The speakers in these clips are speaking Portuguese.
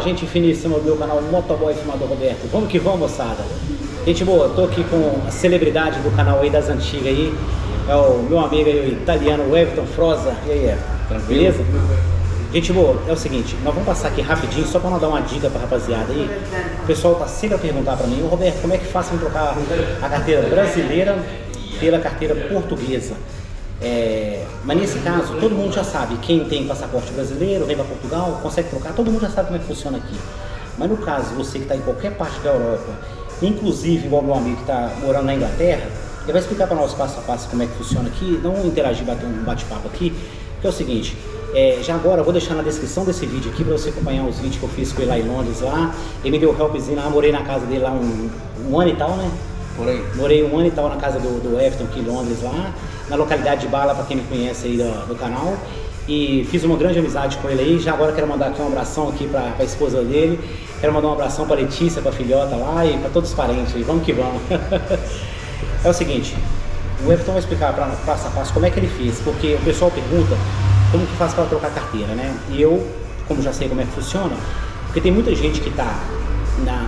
gente finíssima do meu canal Motoboy Filmador Roberto. Vamos que vamos, moçada. Gente boa, tô aqui com a celebridade do canal aí das antigas aí. É o meu amigo aí, o italiano Everton Froza. E aí, tranquilo? Beleza? Gente boa, é o seguinte, nós vamos passar aqui rapidinho só para nós dar uma dica pra rapaziada aí. O pessoal tá sempre a perguntar para mim: ô Roberto, como é que faz pra trocar a carteira brasileira pela carteira portuguesa? Mas nesse caso, todo mundo já sabe, quem tem passaporte brasileiro, vem para Portugal, consegue trocar, todo mundo já sabe como é que funciona aqui. Mas no caso, você que está em qualquer parte da Europa, inclusive igual meu amigo que está morando na Inglaterra, ele vai explicar para nós passo a passo como é que funciona aqui, não interagir, bater um bate-papo aqui, que é o seguinte, já agora eu vou deixar na descrição desse vídeo aqui para você acompanhar os vídeos que eu fiz com ele lá em Londres lá. Ele me deu helpzinho lá, morei na casa dele lá um ano e tal, né? Por aí. Morei um ano e tal na casa do Everton aqui em Londres lá, na localidade de Bala, para quem me conhece aí do canal. E fiz uma grande amizade com ele aí. Já agora quero mandar aqui um abração aqui para a esposa dele. Quero mandar um abração para Letícia, para a filhota lá e para todos os parentes aí. Vamos que vamos. É o seguinte, o Everton vai explicar para passo a passo como é que ele fez, porque o pessoal pergunta como que faz para trocar carteira, né? E eu, como já sei como é que funciona, porque tem muita gente que está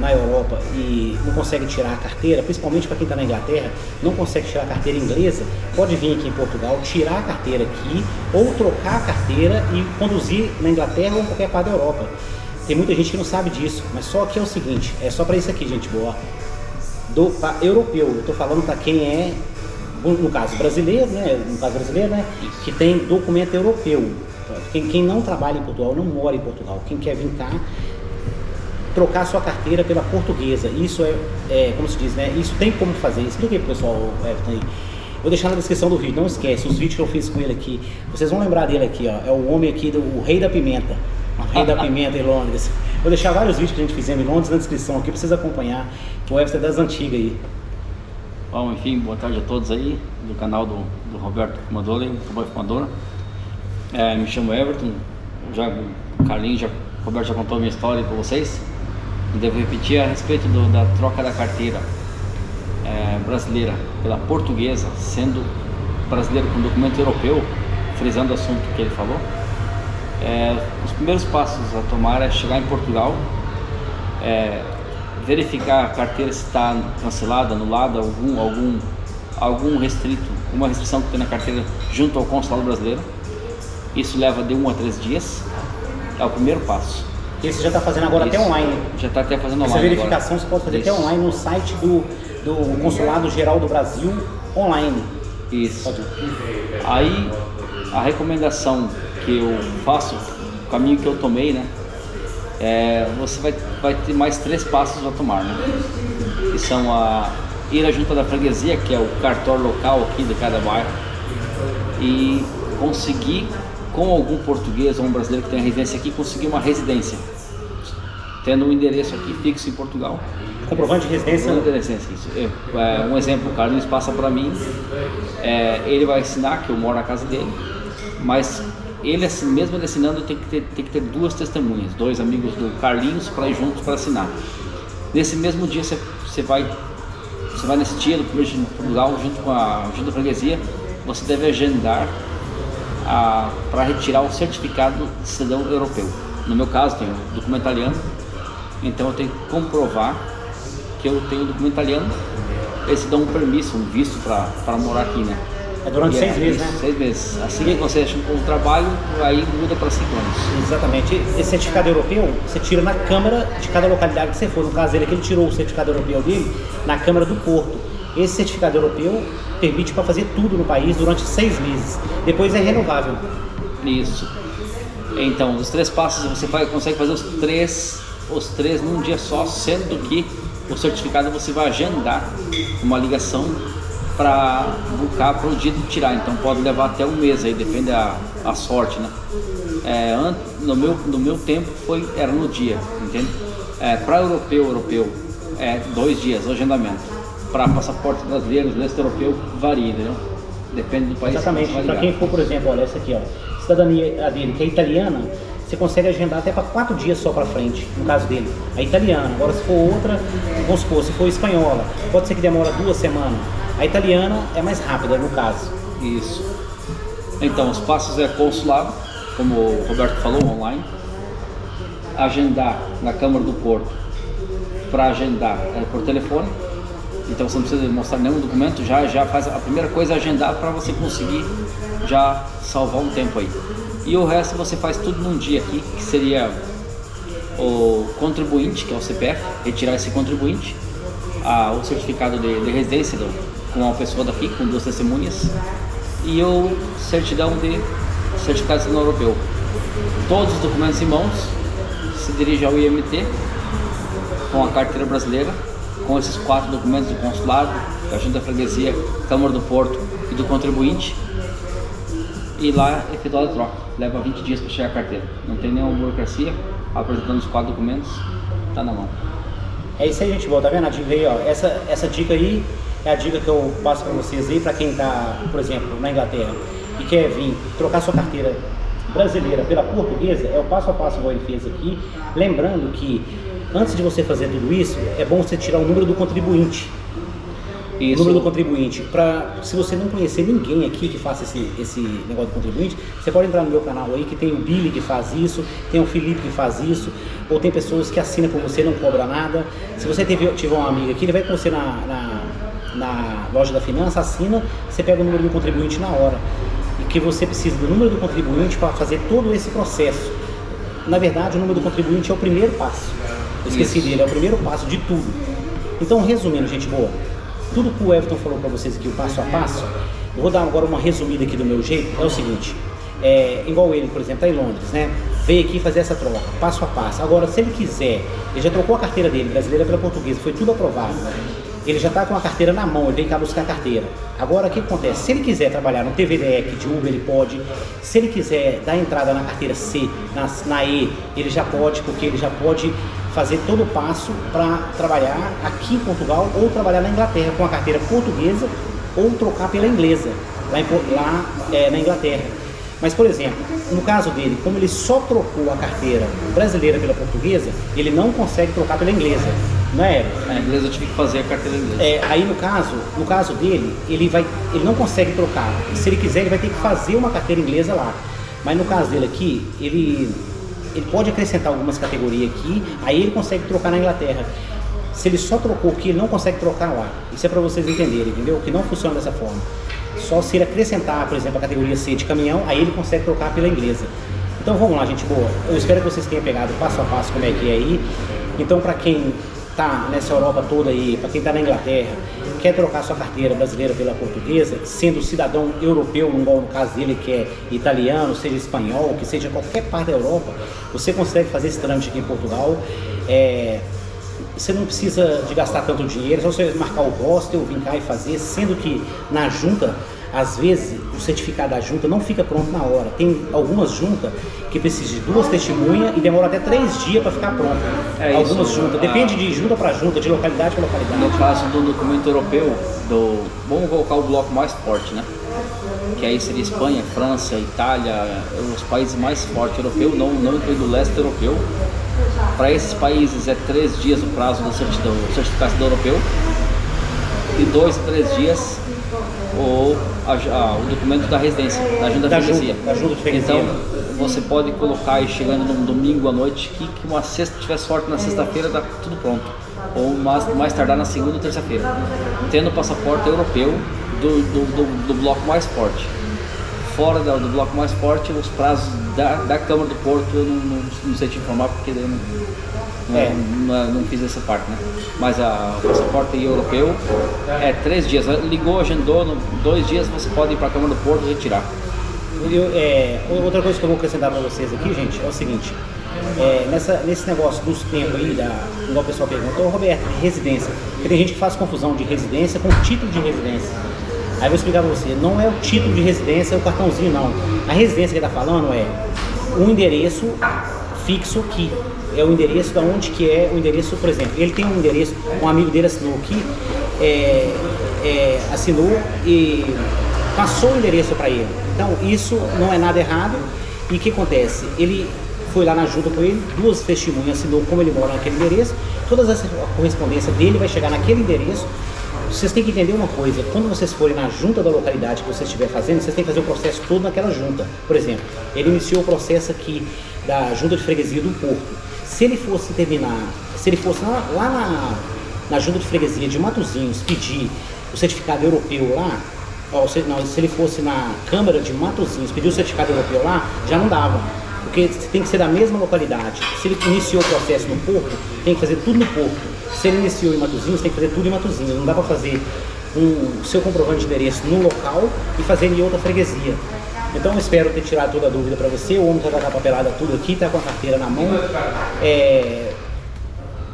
na Europa e não consegue tirar a carteira, principalmente para quem está na Inglaterra, não consegue tirar a carteira inglesa, pode vir aqui em Portugal, tirar a carteira aqui ou trocar a carteira e conduzir na Inglaterra ou em qualquer parte da Europa. Tem muita gente que não sabe disso, mas só que é o seguinte, é só para isso aqui, gente boa, para europeu, eu estou falando para quem é, no caso brasileiro, né, que tem documento europeu. Quem não trabalha em Portugal, não mora em Portugal, quem quer vir cá, trocar sua carteira pela portuguesa. Isso como se diz, né? Isso tem como fazer. Expliquei pro pessoal, Everton aí. Vou deixar na descrição do vídeo, não esquece, os vídeos que eu fiz com ele aqui. Vocês vão lembrar dele aqui, ó. É o homem aqui, o rei da pimenta. O rei da pimenta em Londres. Vou deixar vários vídeos que a gente fizemos em Londres na descrição aqui pra vocês acompanhar. O Everton é das antigas aí. Bom, enfim, boa tarde a todos aí do canal do Roberto Fumador, Motoboy Fumador. Me chamo Everton, o Carlinhos, o Roberto já contou a minha história para vocês. Devo repetir a respeito da troca da carteira brasileira pela portuguesa, sendo brasileiro com documento europeu, frisando o assunto que ele falou. Os primeiros passos a tomar é chegar em Portugal, verificar a carteira se está cancelada, anulada, algum restrito, uma restrição que tem na carteira junto ao consulado brasileiro. Isso leva de 1 a 3 dias, é o primeiro passo. E você já está fazendo agora até online. Já está até fazendo online. Essa verificação agora. Você pode fazer até online no site do Consulado Geral do Brasil, online. Isso. Aí, a recomendação que eu faço, o caminho que eu tomei, né? Você vai ter mais 3 passos a tomar, né? Que são ir à junta da freguesia, que é o cartório local aqui de cada bairro, e conseguir, com algum português ou um brasileiro que tenha residência aqui, conseguir uma residência, tendo um endereço aqui fixo em Portugal. Comprovante de residência? Isso. Um exemplo, o Carlinhos passa para mim, ele vai assinar que eu moro na casa dele, mas ele, assim, mesmo ele assinando, tem que ter 2 testemunhas, 2 amigos do Carlinhos para ir juntos para assinar. Nesse mesmo dia você vai nesse dia do primeiro dia de Portugal, junto com a freguesia, você deve agendar para retirar o certificado de cidadão europeu. No meu caso, tenho documento italiano, então eu tenho que comprovar que eu tenho documento italiano. Eles dão um permisso, um visto para morar aqui, né? Durante 6 meses, né? 6 meses. Assim que você acha um trabalho, aí muda para 5 anos. Exatamente. Esse certificado europeu, você tira na Câmara de cada localidade que você for. No caso dele, que ele tirou o certificado europeu dele na Câmara do Porto. Esse certificado europeu permite para fazer tudo no país durante 6 meses. Depois é renovável. Isso. Então, os 3 passos você consegue fazer os três num dia só, sendo que o certificado você vai agendar uma ligação para buscar para o dia de tirar. Então pode levar até 1 mês, aí depende a sorte, né? No meu tempo era no dia, entende? Para europeu 2 dias o agendamento. Para passaporte brasileiro, leste europeu, varia, entendeu? Depende do país. Exatamente. Para quem for, por exemplo, olha essa aqui, ó, cidadania dele que é italiana, você consegue agendar até para 4 dias só para frente, no caso dele, a italiana. Agora se for outra, vamos supor, se for espanhola, pode ser que demora 2 semanas. A italiana é mais rápida no caso. Isso. Então, os passos consulado, como o Roberto falou, online. agendar na Câmara do Porto, para agendar por telefone. Então você não precisa mostrar nenhum documento, já faz a primeira coisa é agendar para você conseguir já salvar um tempo aí. E o resto você faz tudo num dia aqui, que seria o contribuinte, que é o CPF, retirar esse contribuinte, o certificado de residência com uma pessoa daqui, com 2 testemunhas, e o certificado de cidadão europeu. Todos os documentos em mãos, se dirige ao IMT com a carteira brasileira, com esses 4 documentos do consulado, da Junta da Freguesia, Câmara do Porto e do contribuinte, e lá efetuar a troca. Leva 20 dias para chegar a carteira. Não tem nenhuma burocracia, apresentando os 4 documentos, está na mão. É isso aí, gente boa, tá vendo a dica aí, ó? Essa dica aí é a dica que eu passo para vocês aí, para quem está, por exemplo, na Inglaterra e quer vir trocar sua carteira brasileira pela portuguesa, é o passo a passo que ele fez aqui. Lembrando que antes de você fazer tudo isso, é bom você tirar o número do contribuinte. Isso. O número do contribuinte. Se você não conhecer ninguém aqui que faça esse negócio do contribuinte, você pode entrar no meu canal aí, que tem o Billy que faz isso, tem o Felipe que faz isso, ou tem pessoas que assinam por você, não cobra nada. Se você tiver uma amiga aqui, ele vai com você na loja da finança, assina, você pega o número do contribuinte na hora. E que você precisa do número do contribuinte para fazer todo esse processo. Na verdade, o número do contribuinte é o primeiro passo. Eu esqueci dele, é o primeiro passo de tudo. Então, resumindo, gente boa, tudo que o Everton falou para vocês aqui, o passo a passo, eu vou dar agora uma resumida aqui do meu jeito. É o seguinte, igual ele, por exemplo, está em Londres, né? Veio aqui fazer essa troca, passo a passo. Agora, se ele quiser, ele já trocou a carteira dele, brasileira pela portuguesa, foi tudo aprovado. Ele já está com a carteira na mão, ele vem cá buscar a carteira. Agora, o que acontece? Se ele quiser trabalhar no TVDEC de Uber, ele pode. Se ele quiser dar entrada na carteira C, na E, ele já pode, porque ele já pode fazer todo o passo para trabalhar aqui em Portugal ou trabalhar na Inglaterra com a carteira portuguesa ou trocar pela inglesa, lá na Inglaterra. Mas, por exemplo, no caso dele, como ele só trocou a carteira brasileira pela portuguesa, ele não consegue trocar pela inglesa. Não é? A inglesa eu tive que fazer a carteira inglesa. Aí no caso dele, ele não consegue trocar. Se ele quiser, ele vai ter que fazer uma carteira inglesa lá. Mas no caso dele aqui, ele pode acrescentar algumas categorias aqui, aí ele consegue trocar na Inglaterra. Se ele só trocou aqui, ele não consegue trocar lá. Isso é para vocês entenderem, entendeu? Que não funciona dessa forma. Só se ele acrescentar, por exemplo, a categoria C de caminhão, aí ele consegue trocar pela inglesa. Então vamos lá, gente boa. Eu espero que vocês tenham pegado passo a passo como é que é aí. Então, para quem tá nessa Europa toda aí, para quem tá na Inglaterra, quer trocar sua carteira brasileira pela portuguesa, sendo cidadão europeu, no caso dele que é italiano, seja espanhol, que seja qualquer parte da Europa, você consegue fazer esse trâmite aqui em Portugal. Você não precisa de gastar tanto dinheiro, é só você marcar o hostel, vir cá e fazer, sendo que na junta, às vezes, o certificado da junta não fica pronto na hora. Tem algumas juntas que precisam de 2 testemunhas e demora até 3 dias para ficar pronto. Algumas juntas, depende de junta para junta, de localidade para localidade. No caso do documento europeu, vamos colocar o bloco mais forte, né? Que aí seria Espanha, França, Itália, os países mais fortes europeus, não incluindo o leste europeu. Para esses países é 3 dias o prazo do certificado europeu e 2 a 3 dias o documento da residência, da junta da freguesia. Então você pode colocar aí chegando num domingo à noite que uma sexta, tiver sorte na sexta-feira, dá tudo pronto. Ou mais tardar na segunda ou terça-feira. Tendo o passaporte europeu do bloco mais forte. Fora do bloco mais forte, os prazos da Câmara do Porto eu não sei te informar porque eu não fiz essa parte, né? Mas o passaporte europeu é 3 dias. Ligou, agendou, 2 dias você pode ir para a Câmara do Porto e retirar. Outra coisa que eu vou acrescentar para vocês aqui, gente, é o seguinte. Nesse negócio dos tempos aí, igual o pessoal perguntou, Roberto, de residência. Porque tem gente que faz confusão de residência com título de residência. Aí eu vou explicar para você, não é o título de residência, é o cartãozinho não. A residência que ele está falando é um endereço fixo aqui. É o endereço da onde que é o endereço, por exemplo, ele tem um endereço, um amigo dele assinou aqui, assinou e passou o endereço para ele. Então isso não é nada errado. E o que acontece? Ele foi lá na junta com ele, 2 testemunhas, assinou como ele mora naquele endereço, todas as correspondência dele vai chegar naquele endereço. Vocês têm que entender uma coisa, quando vocês forem na junta da localidade que você estiver fazendo, vocês têm que fazer o processo todo naquela junta. Por exemplo, ele iniciou o processo aqui da junta de freguesia do Porto. Se ele fosse terminar, se ele fosse lá na junta de freguesia de Matosinhos pedir o certificado europeu lá, se ele fosse na Câmara de Matosinhos pedir o certificado europeu lá, já não dava. Porque tem que ser da mesma localidade. Se ele iniciou o processo no Porto, tem que fazer tudo no Porto. Se ele iniciou em Matosinhos, tem que fazer tudo em Matosinhos. Não dá para fazer o seu comprovante de endereço no local e fazer em outra freguesia. Então eu espero ter tirado toda a dúvida para você. O homem já está papelada tudo aqui, está com a carteira na mão.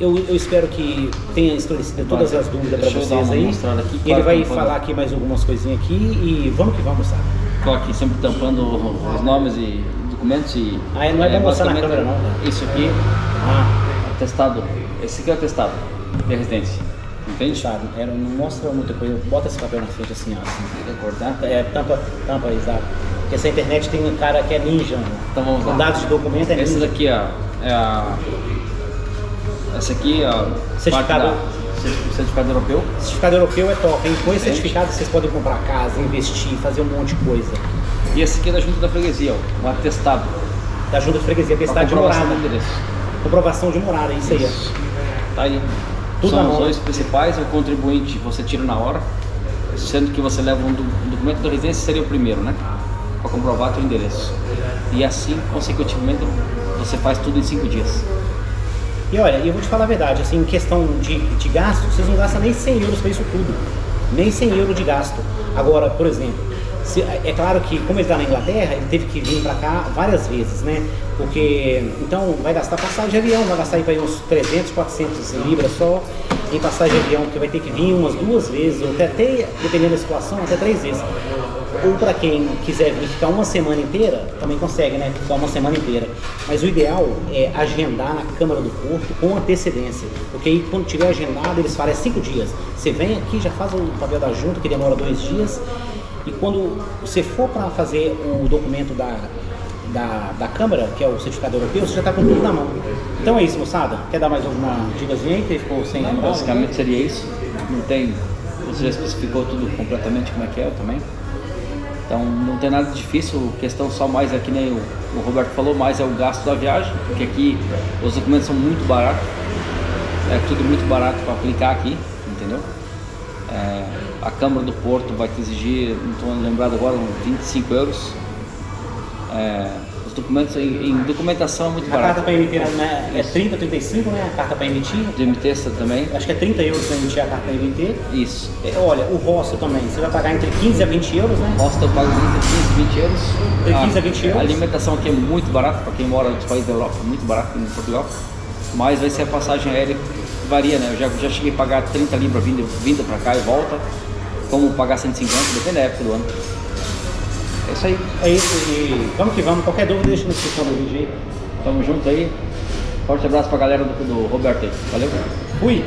Eu espero que tenha esclarecido todas as dúvidas para vocês aí. Aqui, e ele vai falar aqui mais algumas coisinhas aqui e vamos que vamos, sabe? Estou aqui sempre tampando os nomes e documentos e... não é bom mostrar na câmera não, né? Isso aqui, atestado, esse aqui é o atestado de residência, entende? Sabe, não mostra muita coisa, bota esse papel na frente assim, ó, assim. Tem que cortar? Tampa aí, sabe? Porque essa internet tem um cara que é ninja, né? Então vamos lá. Com dados de documento é ninja. Esse daqui, ó, essa aqui, ó, certificado europeu. Certificado europeu é top, hein? Com esse certificado vocês podem comprar casa, investir, fazer um monte de coisa. E esse aqui é da junta da freguesia, ó, um atestado. Da junta de freguesia, atestado de morada. Comprovação de morada, isso aí. Tá aí. Tudo São os dois principais, o contribuinte você tira na hora, sendo que você leva um documento da residência, seria o primeiro, né? Para comprovar teu endereço. E assim, consecutivamente, você faz tudo em 5 dias. E olha, eu vou te falar a verdade, assim, em questão de gasto, vocês não gastam nem 100 euros para isso tudo. Nem 100 euros de gasto. Agora, por exemplo, é claro que como ele está na Inglaterra, ele teve que vir para cá várias vezes, né? Porque, então, vai gastar passagem de avião, vai gastar aí para uns 300, 400 libras só em passagem de avião, que vai ter que vir umas 2 vezes, ou até dependendo da situação, até 3 vezes. Ou para quem quiser vir ficar uma semana inteira, também consegue, né? Ficar uma semana inteira. Mas o ideal é agendar na Câmara do Porto com antecedência. Porque aí quando tiver agendado, eles falam 5 dias. Você vem aqui, já faz o papel da junta, que demora 2 dias. E quando você for para fazer o documento da Câmara, que é o certificado europeu, você já está com tudo na mão. Então é isso, moçada. Quer dar mais alguma dicasinha aí que ficou sem lembrar? Basicamente seria isso. Não tem... Você já especificou tudo completamente como é que é também. Então não tem nada difícil, questão só mais é que nem o Roberto falou, mais é o gasto da viagem, porque aqui os documentos são muito baratos, é tudo muito barato para aplicar aqui, entendeu? A Câmara do Porto vai te exigir, não estou lembrado agora, uns 25 euros. Os documentos em documentação é muito barato. A carta para emitir é 30, 35, né? A carta para emitir. De emitir também. Acho que é 30 euros para emitir a carta para emitir. Isso. Olha, o hostel também, você vai pagar entre 15 a 20 euros, né? Hostel eu pago entre 15 e 20 euros. Entre 15 a 20 euros. A alimentação aqui é muito barata, para quem mora nos países da Europa, é muito barato em Portugal. Mas vai ser a passagem aérea, varia, né? Eu já cheguei a pagar 30 libras vindo para cá e volta. Como pagar 150, depende da época do ano. É isso aí. É isso, e vamos que vamos. Qualquer dúvida deixa na descrição do vídeo aí. Tamo junto aí. Forte abraço pra galera do Roberto aí. Valeu. Fui!